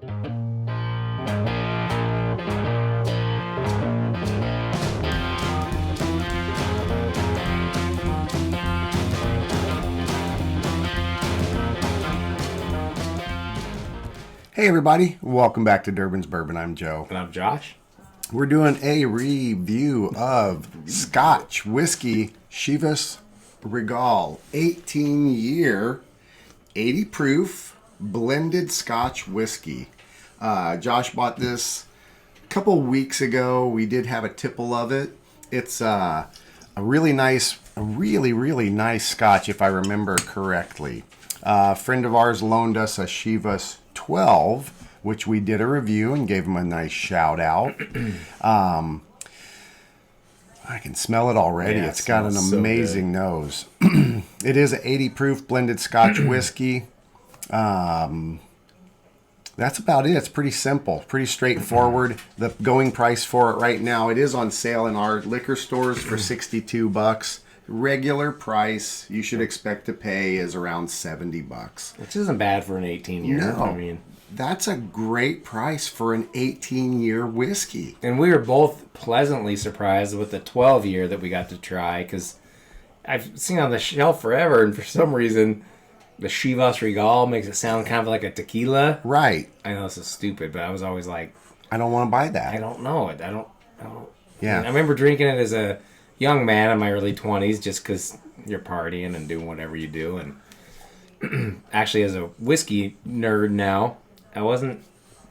Hey everybody, welcome back to Durbin's Bourbon. I'm Joe. And I'm Josh. We're doing a review of Scotch whiskey, Chivas Regal, 18-year, 80 proof, blended Scotch whiskey. Josh bought this a couple weeks ago. We did have a tipple of it. It's a really nice Scotch if I remember correctly. A friend of ours loaned us a Chivas 12, which we did a review and gave him a nice shout out. I can smell it already. Yeah, it's got an amazing nose. It is an 80 proof blended Scotch whiskey. That's about it. It's pretty simple, pretty straightforward. The going price for it right now, it is on sale in our liquor stores for $62. Regular price you should expect to pay is around $70. Which isn't bad for an 18-year. No, I mean, that's a great price for an 18-year whiskey. And we were both pleasantly surprised with the 12-year that we got to try, because I've seen on the shelf forever, and for some reason, the Chivas Regal makes it sound kind of like a tequila. Right. I know this is stupid, but I was always like, I don't want to buy that. I don't know it. I don't. Yeah. I remember drinking it as a young man in my early 20s, just because you're partying and doing whatever you do. And actually, as a whiskey nerd now, I wasn't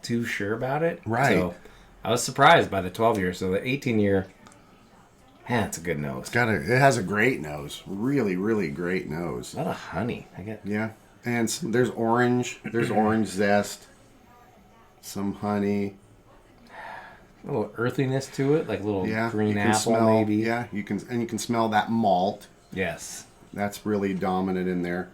too sure about it. Right. So I was surprised by the 12-year. So the 18-year, man, it's a good nose. It has a great nose. Really, really great nose. A lot of honey. Yeah. And there's orange. There's orange zest. Some honey. A little earthiness to it, like a little green apple smell, maybe. Yeah, you can smell that malt. Yes. That's really dominant in there.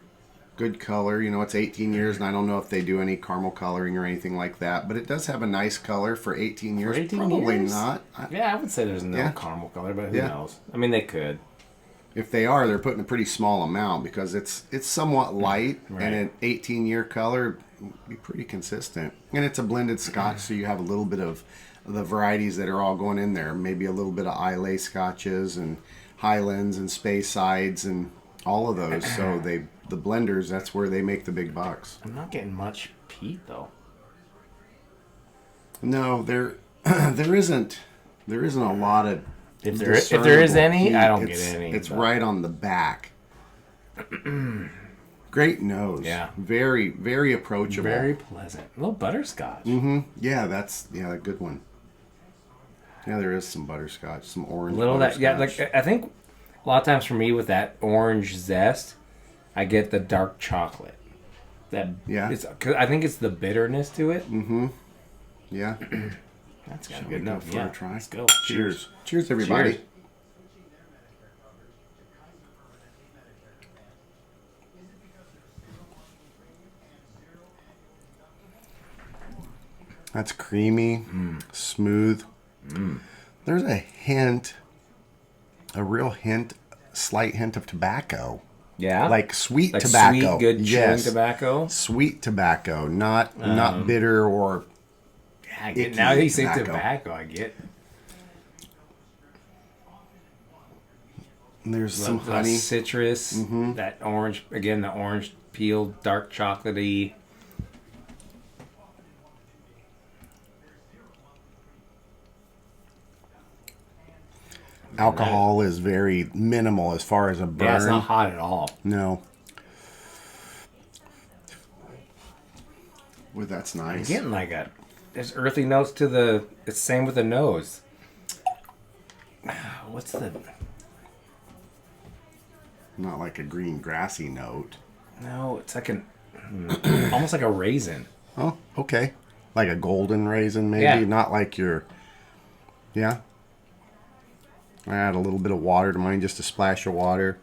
Good color. You know, it's 18 years, and I don't know if they do any caramel coloring or anything like that, but it does have a nice color for 18 years. For 18 Probably years? not. Yeah, I would say there's no caramel color, but who knows? I mean, they could. If they are, they're putting a pretty small amount because it's somewhat light, Right. and an 18-year color would be pretty consistent. And it's a blended Scotch, so you have a little bit of the varieties that are all going in there. Maybe a little bit of Islay Scotches and Highlands and Spaysides and all of those. So the blenders, that's where they make the big bucks. I'm not getting much peat though. No, there isn't a lot of. If there is any, peat. I don't get any. It's right on the back. Great nose. Yeah. Very, very approachable. Very pleasant. A little butterscotch. Mm-hmm. Yeah, that's a good one. Yeah, there is some butterscotch, some orange. Like I think a lot of times for me with that orange zest, I get the dark chocolate. Cause I think it's the bitterness to it. Mm-hmm. Yeah. That's got good enough. For a try. Let's go. Cheers. Cheers, everybody. Cheers. That's creamy, smooth. There's a real slight hint of tobacco. Yeah. Like sweet tobacco. Sweet, good chewing tobacco. Sweet tobacco, not bitter or. Yeah, I get. Now you say tobacco, I get. And there's some honey, citrus, that orange. Again, the orange peel, dark chocolatey. Alcohol is very minimal as far as a burn. Yeah, it's not hot at all. No. Well, that's nice. I'm getting there's earthy notes to the. It's the same with the nose. What's the? Not like a green grassy note. No, it's like almost like a raisin. Oh, okay. Like a golden raisin, maybe. Yeah. Not like your. Yeah. I add a little bit of water to mine, just a splash of water.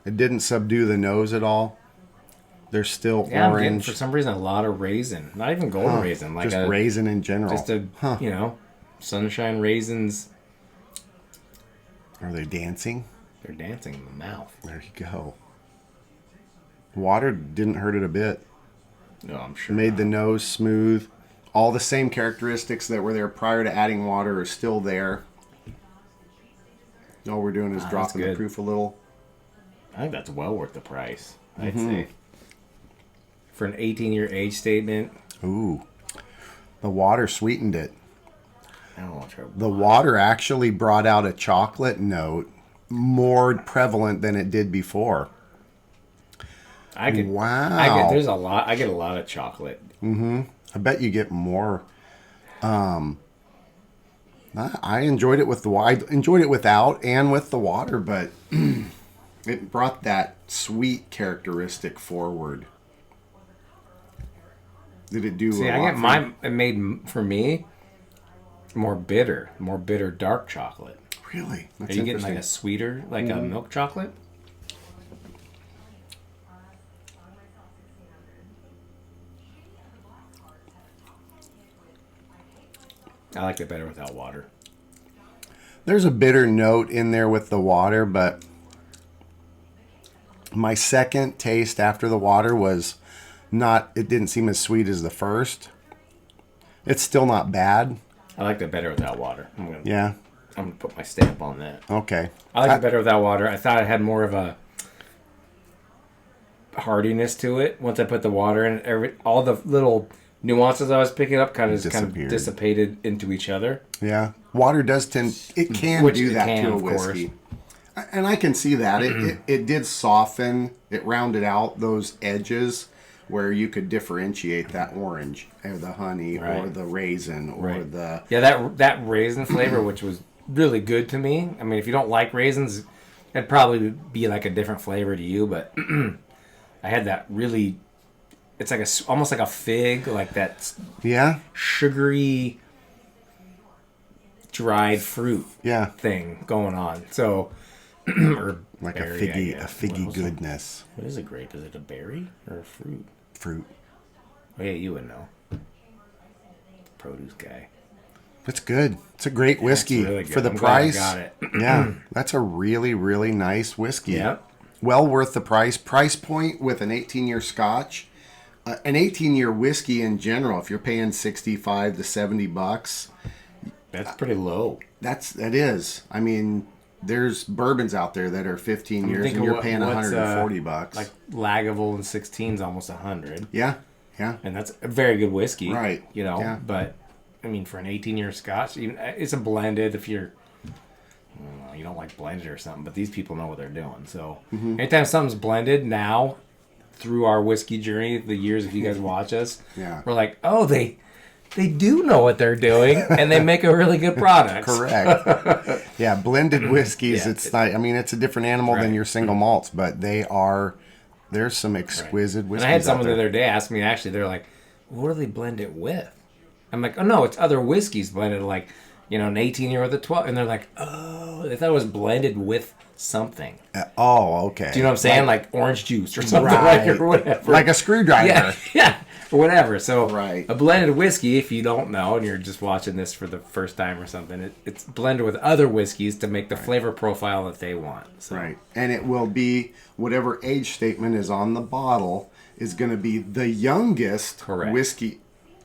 It didn't subdue the nose at all. There's still orange. I'm getting, for some reason, a lot of raisin. Not even golden raisin. Like just raisin in general. Just sunshine raisins. Are they dancing? They're dancing in the mouth. There you go. Water didn't hurt it a bit. No, I'm sure. Made the nose smooth. All the same characteristics that were there prior to adding water are still there. All we're doing is dropping the proof a little. I think that's well worth the price, I'd say. For an 18-year age statement. Ooh. The water sweetened it. I don't want to try. The water actually brought out a chocolate note more prevalent than it did before. Wow. I get a lot of chocolate. I bet you get more. I enjoyed it with I enjoyed it without and with the water, but it brought that sweet characteristic forward. Did it do? See, I get mine. It made for me more bitter dark chocolate. Really? That's Are you getting like a sweeter, like a milk chocolate? I like it better without water. There's a bitter note in there with the water, but my second taste after the water was not, it didn't seem as sweet as the first. It's still not bad. I like it better without water. I'm gonna put my stamp on that. Okay. I like it better without water. I thought it had more of a hardiness to it. Once I put the water in, all the little nuances I was picking up kind of dissipated into each other. Yeah. Water does tend, it can do that to a whiskey. And I can see that. It did soften, it rounded out those edges where you could differentiate that orange or the honey or the raisin or the... Yeah, that raisin flavor, which was really good to me. I mean, if you don't like raisins, it'd probably be like a different flavor to you, but I had that really... It's like almost like a fig, like that sugary dried fruit thing going on. So, or like berry, a figgy goodness. What is a grape? Is it a berry or a fruit? Fruit. Oh yeah, you would know. Produce guy. It's good. It's a great whiskey really for the I'm price. Glad I got it. Yeah, that's a really, really nice whiskey. Yep. Well worth the price. Price point with an 18-year Scotch. An 18-year whiskey in general, if you're paying $65 to $70, that's pretty low. That is. I mean, there's bourbons out there that are 15 years and you're paying $140. Like Lagavulin 16 is almost 100. Yeah, yeah. And that's a very good whiskey, right? You know, but I mean, for an 18-year Scotch, even it's a blended. If you don't like blended or something, but these people know what they're doing. So anytime something's blended now. Through our whiskey journey, the years, if you guys watch us, we're like, oh, they do know what they're doing, and they make a really good product. Correct. Yeah, blended whiskeys. It's not. I mean, it's a different animal than your single malts, but there's some exquisite whiskeys. And I had someone the other day ask me. Actually, they're like, "What do they blend it with?" I'm like, "Oh no, it's other whiskeys blended, like an 18-year with a 12." And they're like, "Oh, they thought it was blended with." Something. Okay. Do you know what I'm saying? Like orange juice or something like or whatever. Like a screwdriver. Yeah, or whatever. So a blended whiskey, if you don't know and you're just watching this for the first time or something, it's blended with other whiskeys to make the flavor profile that they want. So. Right. And it will be whatever age statement is on the bottle is going to be the youngest whiskey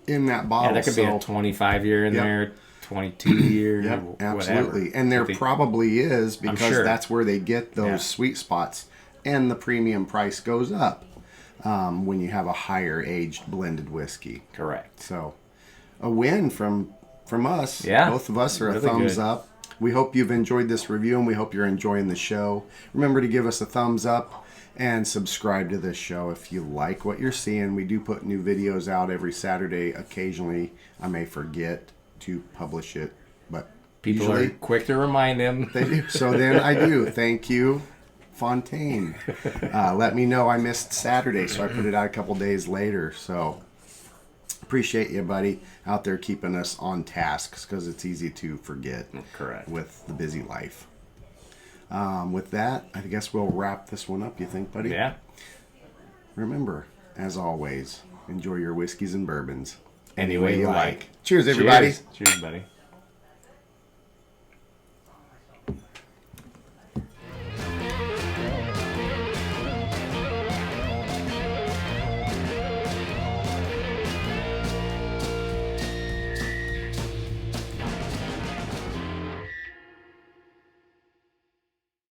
in that bottle. Yeah, that could be a 25-year in there. 22 years, absolutely. Whatever. And there probably is because that's where they get those sweet spots, and the premium price goes up when you have a higher aged blended whiskey. Correct. So, a win from us. Yeah, both of us are really a thumbs good. up. We hope you've enjoyed this review, and we hope you're enjoying the show. Remember to give us a thumbs up and subscribe to this show if you like what you're seeing. We do put new videos out every Saturday. Occasionally, I may forget to publish it, but people are quick to remind them. They do. So then I do. Thank you, Fontaine. Let me know I missed Saturday, so I put it out a couple days later. So appreciate you, buddy, out there keeping us on tasks because it's easy to forget. Correct. With the busy life. With that, I guess we'll wrap this one up. You think, buddy? Yeah. Remember, as always, enjoy your whiskeys and bourbons. Any way you like. Cheers, everybody. Cheers, buddy.